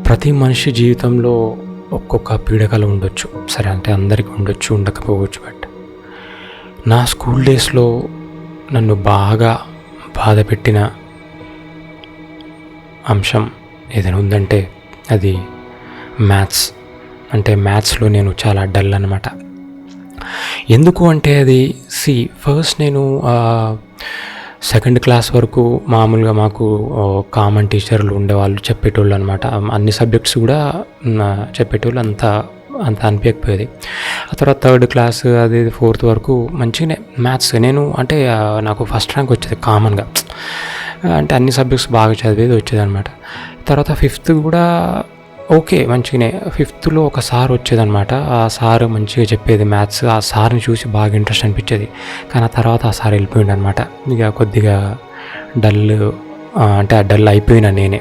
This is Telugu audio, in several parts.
ప్రతి మనిషి జీవితంలో ఒక్కొక్క పీడకలు ఉండొచ్చు. సరే, అంటే అందరికీ ఉండొచ్చు, ఉండకపోవచ్చు. బట్ నా స్కూల్ డేస్లో నన్ను బాగా బాధ పెట్టిన అంశం ఏదైనా ఉందంటే అది మ్యాథ్స్. అంటే మ్యాథ్స్లో నేను చాలా డల్ అనమాట. ఎందుకు అంటే అది ఫస్ట్ నేను సెకండ్ క్లాస్ వరకు మామూలుగా మాకు కామన్ టీచర్లు ఉండేవాళ్ళు, చెప్పేటోళ్ళు అనమాట. అన్ని సబ్జెక్ట్స్ కూడా చెప్పేటోళ్ళు, అంత అనిపించకపోయేది. ఆ తర్వాత థర్డ్ క్లాస్ అది ఫోర్త్ వరకు మంచిగానే మ్యాథ్స్ నేను అంటే నాకు ఫస్ట్ ర్యాంక్ వచ్చేది కామన్గా. అంటే అన్ని సబ్జెక్ట్స్ బాగా చదివేది వచ్చేది అనమాట. తర్వాత ఫిఫ్త్ కూడా ఓకే మంచిగానే. ఫిఫ్త్లో ఒక సార్ వచ్చేదనమాట. ఆ సార్ మంచిగా చెప్పేది మ్యాథ్స్. ఆ సార్ని చూసి బాగా ఇంట్రెస్ట్ అనిపించేది. కానీ ఆ తర్వాత ఆ సార్ వెళ్ళిపోయింది అనమాట. ఇక కొద్దిగా డల్, అంటే ఆ డల్ అయిపోయినా నేనే.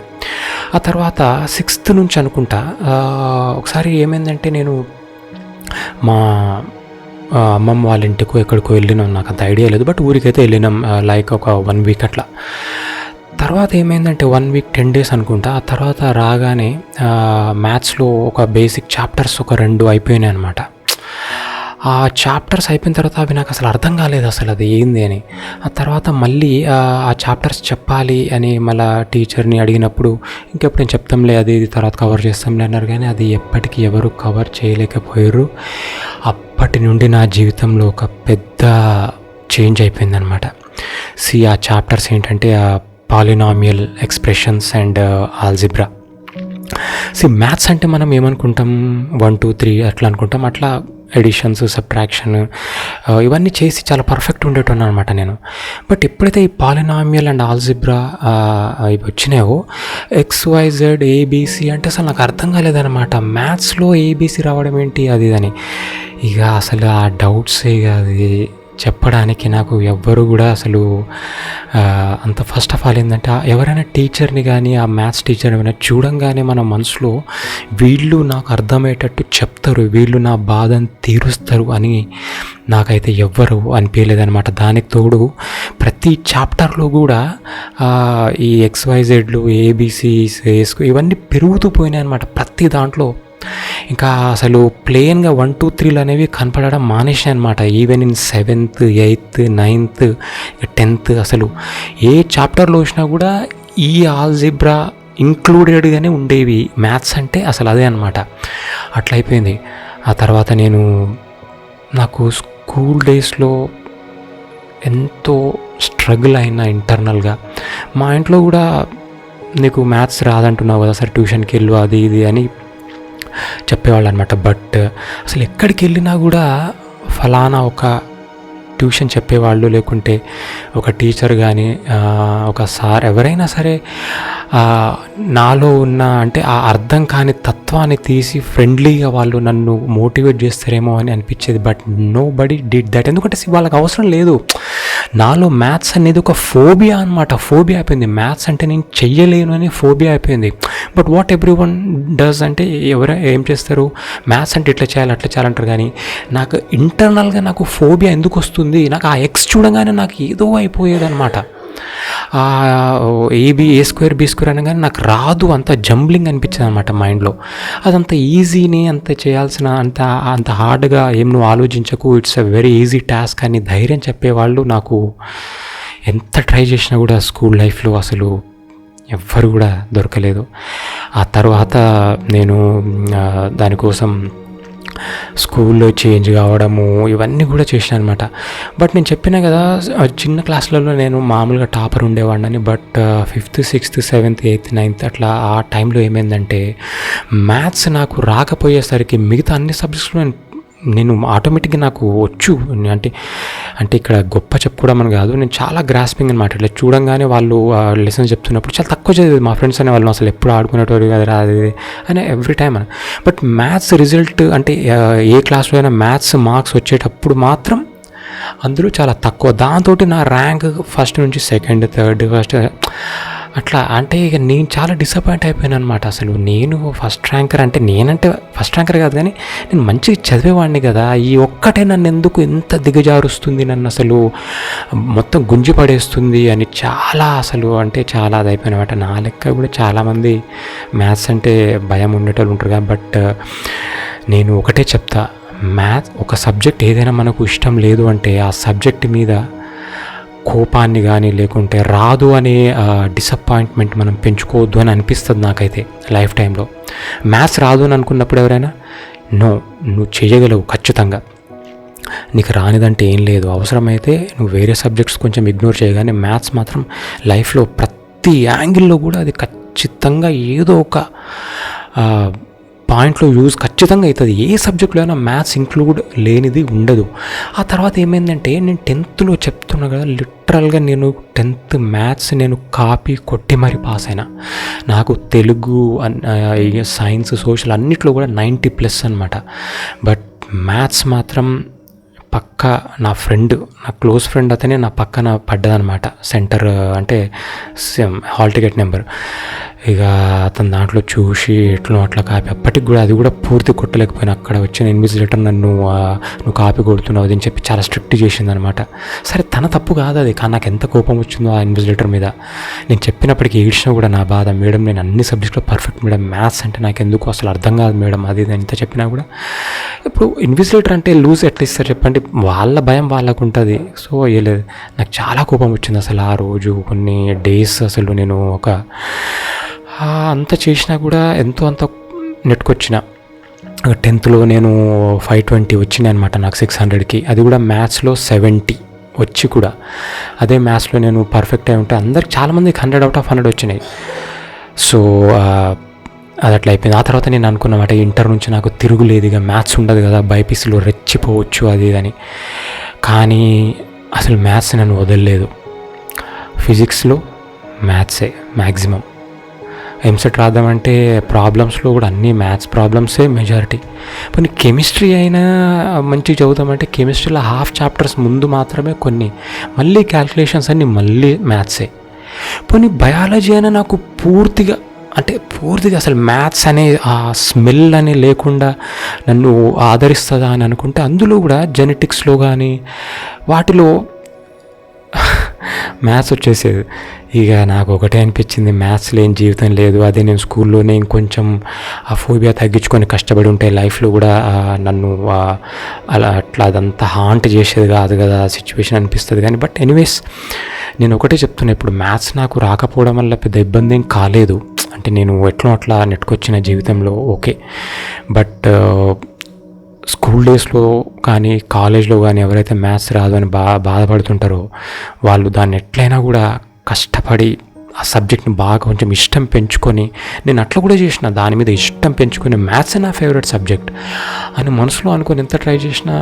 ఆ తర్వాత సిక్స్త్ నుంచి అనుకుంటా ఒకసారి ఏమైందంటే, నేను మా అమ్మమ్మ వాళ్ళ ఇంటికో ఎక్కడికో వెళ్ళినాం, నాకు అంత ఐడియా లేదు. బట్ ఊరికైతే వెళ్ళినాం, లైక్ ఒక 1 వీక్ అట్లా. తర్వాత ఏమైందంటే 1 వీక్ 10 డేస్ అనుకుంటా. ఆ తర్వాత రాగానే మ్యాథ్స్లో ఒక బేసిక్ చాప్టర్స్ ఒక 2 అయిపోయినాయి అనమాట. ఆ చాప్టర్స్ అయిపోయిన తర్వాత అవి నాకు అసలు అర్థం కాలేదు అసలు అది ఏంది అని. ఆ తర్వాత మళ్ళీ ఆ చాప్టర్స్ చెప్పాలి అని మళ్ళీ టీచర్ని అడిగినప్పుడు, ఇంకెప్పుడు నేను చెప్తాంలే అది ఇది తర్వాత కవర్ చేస్తాంలే అన్నారు. కానీ అది ఎప్పటికీ ఎవరు కవర్ చేయలేకపోయారు. అప్పటి నుండి నా జీవితంలో ఒక పెద్ద చేంజ్ అయిపోయిందనమాట. ఆ చాప్టర్స్ ఏంటంటే polynomial expressions and algebra. Maths అంటే మనం ఏమనుకుంటాం, 1 2 3 అట్లా అనుకుంటాం. అట్లా ఎడిషన్స్, సబ్ట్రాక్షన్ ఇవన్నీ చేసి చాలా పర్ఫెక్ట్ ఉండేటోను అనమాట నేను. బట్ ఎప్పుడైతే ఈ పాలినామియల్ అండ్ ఆల్జిబ్రా ఇవి వచ్చినాయో, XYZ ABC అంటే అసలు నాకు అర్థం కాలేదనమాట. మ్యాథ్స్లో ABC రావడం ఏంటి అది అని. ఇక అసలు ఆ డౌట్స్ ఇక అది చెప్పడానికి నాకు ఎవ్వరు కూడా అసలు అంత ఫస్ట్ ఆఫ్ ఆల్ ఏంటంటే, ఎవరైనా టీచర్ని కానీ ఆ మ్యాథ్స్ టీచర్ ఏమైనా చూడంగానే మన మనసులో వీళ్ళు నాకు అర్థమయ్యేటట్టు చెప్తారు, వీళ్ళు నా బాధను తీరుస్తారు అని నాకైతే ఎవ్వరు అనిపించలేదన్నమాట. దానికి తోడు ప్రతి చాప్టర్లో కూడా ఈ XYZలు, ABCs ఇవన్నీ పెరుగుతూ పోయినాయి అనమాట ప్రతి దాంట్లో. ఇంకా అసలు ప్లెయిన్గా 1 2 3 అనేవి కనపడడం మానేసాయి అనమాట. Even in 7th 8th 9th 10th అసలు ఏ చాప్టర్లో వచ్చినా కూడా ఈ ఆల్జిబ్రా ఇంక్లూడెడ్గానే ఉండేవి. మ్యాథ్స్ అంటే అసలు అదే అనమాట. అట్లా అయిపోయింది. ఆ తర్వాత నాకు స్కూల్ డేస్లో ఎంతో స్ట్రగుల్ అయినా ఇంటర్నల్గా. మా ఇంట్లో కూడా నీకు మ్యాథ్స్ రాదంటున్నావు కదా, సరే ట్యూషన్కి వెళ్ళు అది ఇది అని చెప్పేవాళ్ళు అనమాట. బట్ అసలు ఎక్కడికి వెళ్ళినా కూడా ఫలానా ఒక ట్యూషన్ చెప్పేవాళ్ళు, లేకుంటే ఒక టీచర్ కానీ ఒక సార్ ఎవరైనా సరే నాలో ఉన్న అంటే ఆ అర్థం కాని తత్వాన్ని తీసి ఫ్రెండ్లీగా వాళ్ళు నన్ను మోటివేట్ చేస్తారేమో అని అనిపించేది. But nobody did that. ఎందుకంటే వాళ్ళకి అవసరం లేదు. నాలో మ్యాథ్స్ అనేది ఒక ఫోబియా అనమాట. ఫోబియా అయిపోయింది. మ్యాథ్స్ అంటే నేను చెయ్యలేను అని ఫోబియా అయిపోయింది. బట్ వాట్ ఎవ్రీవన్ డస్ అంటే ఏం చేస్తారు, మ్యాథ్స్ అంటే ఇట్లా చేయాలి అట్లా చేయాలంటారు. కానీ నాకు ఇంటర్నల్గా నాకు ఫోబియా ఎందుకు వస్తుంది, నాకు ఆ ఎక్స్ చూడగానే నాకు ఏదో అయిపోయేదన్నమాట. A² B² అనగానే నాకు రాదు, అంత జంబ్లింగ్ అనిపించింది అనమాట మైండ్లో. అదంత ఈజీని అంత చేయాల్సిన అంత హార్డ్గా ఏం నువ్వు ఆలోచించకు, it's a very easy task అని ధైర్యం చెప్పేవాళ్ళు నాకు ఎంత ట్రై చేసినా కూడా స్కూల్ లైఫ్లో అసలు ఎవ్వరు కూడా దొరకలేదు. ఆ తర్వాత నేను దానికోసం స్కూల్లో చేంజ్ కావడము ఇవన్నీ కూడా చేశాను అనమాట. బట్ నేను చెప్పినా కదా, చిన్న క్లాసులలో నేను మామూలుగా టాపర్ ఉండేవాడిని. But 5th 6th 7th 8th 9th అట్లా ఆ టైంలో ఏమైందంటే, మ్యాథ్స్ నాకు రాకపోయేసరికి మిగతా అన్ని సబ్జెక్ట్స్లో నేను ఆటోమేటిక్గా నాకు వచ్చు. అంటే ఇక్కడ గొప్ప చెప్పుకోవడం అని కాదు, నేను చాలా గ్రాస్పింగ్ అనమాట. ఇట్లా చూడంగానే వాళ్ళు లెసన్స్ చెప్తున్నప్పుడు చాలా తక్కువ చదివేది. మా ఫ్రెండ్స్ అనే వాళ్ళు అసలు ఎప్పుడు ఆడుకునేటోరు కదా అది అని ఎవ్రీ టైం అని. బట్ మ్యాథ్స్ రిజల్ట్ అంటే ఏ క్లాస్లో అయినా మ్యాథ్స్ మార్క్స్ వచ్చేటప్పుడు మాత్రం అందరూ చాలా తక్కువ. దాంతో నా ర్యాంక్ ఫస్ట్ నుంచి సెకండ్ థర్డ్ ఫస్ట్ అట్లా అంటే ఇక నేను చాలా డిసప్పాయింట్ అయిపోయాను అనమాట. అసలు నేను ఫస్ట్ ర్యాంకర్ అంటే నేనంటే ఫస్ట్ ర్యాంకర్ కాదు, కానీ నేను మంచిగా చదివేవాడిని కదా, ఈ ఒక్కటే నన్ను ఎందుకు ఎంత దిగజారుస్తుంది, నన్ను అసలు మొత్తం గుంజి పడేస్తుంది అని చాలా అసలు అంటే చాలా అది అయిపోయినమాట. నా లెక్క కూడా చాలామంది మ్యాథ్స్ అంటే భయం ఉండేటోళ్ళు ఉంటారు కదా. బట్ నేను ఒకటే చెప్తా, మ్యాథ్స్ ఒక సబ్జెక్ట్ ఏదైనా మనకు ఇష్టం లేదు అంటే ఆ సబ్జెక్ట్ మీద కోపాన్ని కానీ లేకుంటే రాదు అనే డిసప్పాయింట్మెంట్ మనం పెంచుకోవద్దు అని అనిపిస్తుంది నాకైతే లైఫ్ టైంలో. మ్యాథ్స్ రాదు అని అనుకున్నప్పుడు ఎవరైనా నువ్వు చేయగలవు ఖచ్చితంగా, నీకు రానిదంటే ఏం లేదు, అవసరమైతే నువ్వు వేరే సబ్జెక్ట్స్ కొంచెం ఇగ్నోర్ చేయగానే మ్యాథ్స్ మాత్రం లైఫ్లో ప్రతి యాంగిల్లో కూడా అది ఖచ్చితంగా ఏదో ఒక పాయింట్లో యూజ్ ఖచ్చితంగా అవుతుంది. ఏ సబ్జెక్ట్లో అయినా మ్యాథ్స్ ఇంక్లూడ్ లేనిది ఉండదు. ఆ తర్వాత ఏమైందంటే నేను 10th చెప్తున్నా కదా, లిటరల్గా నేను 10th మ్యాథ్స్ నేను కాపీ కొట్టి మరీ పాస్ అయినా. నాకు తెలుగు, సైన్స్, సోషల్ అన్నిట్లో కూడా 90+ అనమాట. బట్ మ్యాథ్స్ మాత్రం పక్క నా క్లోజ్ ఫ్రెండ్ అతనే నా పక్కన పడ్డదనమాట సెంటర్, అంటే హాల్ టికెట్ నెంబర్. ఇక అతను దాంట్లో చూసి ఎట్లా అట్లా కాపీ, అప్పటికి కూడా అది కూడా పూర్తి కొట్టలేకపోయినా అక్కడ వచ్చిన ఇన్విజిలేటర్ నువ్వు కాపీ కొడుతున్నావు అని చెప్పి చాలా స్ట్రిక్ట్ చేసిందనమాట. సరే తన తప్పు కాదు అది, కానీ నాకు ఎంత కోపం వచ్చిందో ఆ ఇన్విజిలేటర్ మీద. నేను చెప్పినప్పటికీ ఏడ్చినా కూడా నా బాధ, మేడం నేను అన్ని సబ్జెక్టులో పర్ఫెక్ట్ మేడం, మ్యాథ్స్ అంటే నాకు ఎందుకు అసలు అర్థం కాదు మేడం, అది ఎంత చెప్పినా కూడా. ఇప్పుడు ఇన్విజిలేటర్ అంటే లూజ్ ఎట్లా ఇస్తారు చెప్పండి, వాళ్ళ భయం వాళ్ళకు ఉంటుంది. సో లేదు, నాకు చాలా కోపం వచ్చింది అసలు ఆ రోజు. కొన్ని డేస్ అసలు నేను అంత చేసినా కూడా ఎంతో అంత నెట్టుకొచ్చిన. 10th నేను 520 వచ్చినాయి అనమాట నాకు 600కి. అది కూడా మ్యాథ్స్లో 70 వచ్చి కూడా, అదే మ్యాథ్స్లో నేను పర్ఫెక్ట్ అయి ఉంటే అందరికి చాలామందికి 100/100 వచ్చినాయి. సో అది అట్లా అయిపోయింది. ఆ తర్వాత నేను అనుకున్నమాట ఇంటర్ నుంచి నాకు తిరుగులేదు, ఇక మ్యాథ్స్ ఉండదు కదా, బైపీసీలో రెచ్చిపోవచ్చు అది అని. కానీ అసలు మ్యాథ్స్ నన్ను వదలలేదు. ఫిజిక్స్లో మ్యాథ్సే మ్యాక్సిమం. ఎంసెట్ రాద్దామంటే ప్రాబ్లమ్స్లో కూడా అన్నీ మ్యాథ్స్ ప్రాబ్లమ్సే మెజారిటీ. కొన్ని కెమిస్ట్రీ అయినా మంచిగా చదువుతామంటే కెమిస్ట్రీలో హాఫ్ చాప్టర్స్ ముందు మాత్రమే కొన్ని, మళ్ళీ క్యాల్కులేషన్స్ అన్నీ మళ్ళీ మ్యాథ్సే. కొన్ని బయాలజీ అయినా నాకు పూర్తిగా అసలు మ్యాథ్స్ అనే ఆ స్మెల్ అనే లేకుండా నన్ను ఆదరిస్తుందా అని అనుకుంటే అందులో కూడా జెనెటిక్స్లో కానీ వాటిలో మ్యాథ్స్ వచ్చేసేది. ఇక నాకు ఒకటే అనిపించింది, మ్యాథ్స్ లేని జీవితం లేదు. అదే నేను స్కూల్లోనే ఇంకొంచెం ఆ ఫోబియా తగ్గించుకొని కష్టపడి ఉంటే లైఫ్లో కూడా నన్ను అట్లా అదంతా హాంట్ చేసేది కాదు కదా సిచ్యువేషన్ అనిపిస్తుంది. కానీ బట్ ఎనీవేస్ నేను ఒకటే చెప్తున్నా, ఇప్పుడు మ్యాథ్స్ నాకు రాకపోవడం వల్ల పెద్ద ఇబ్బంది ఏం కాలేదు. అంటే నేను అట్లా నెట్టుకొచ్చిన జీవితంలో ఓకే. బట్ స్కూల్ డేస్లో కానీ కాలేజ్లో కానీ ఎవరైతే మ్యాథ్స్ రాదు అని బాధపడుతుంటారో వాళ్ళు దాన్ని ఎట్లయినా కూడా కష్టపడి ఆ సబ్జెక్ట్ని బాగా కొంచెం ఇష్టం పెంచుకొని, నేను అట్లా కూడా చేసిన, దాని మీద ఇష్టం పెంచుకొని మ్యాథ్స్ నా ఫేవరెట్ సబ్జెక్ట్ అని మనసులో అనుకొని ఎంత ట్రై చేసినా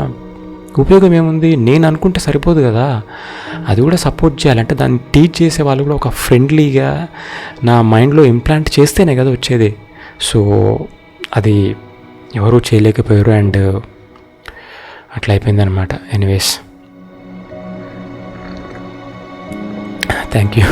ఉపయోగం ఏముంది? నేను అనుకుంటే సరిపోదు కదా, అది కూడా సపోర్ట్ చేయాలంటే దాన్ని టీచ్ చేసే వాళ్ళు కూడా ఒక ఫ్రెండ్లీగా నా మైండ్లో ఇంప్లాంట్ చేస్తేనే కదా వచ్చేది. సో అది ఎవరూ చేయలేకపోయారు అండ్ అట్లా అయిపోయిందనమాట. Anyways thank you.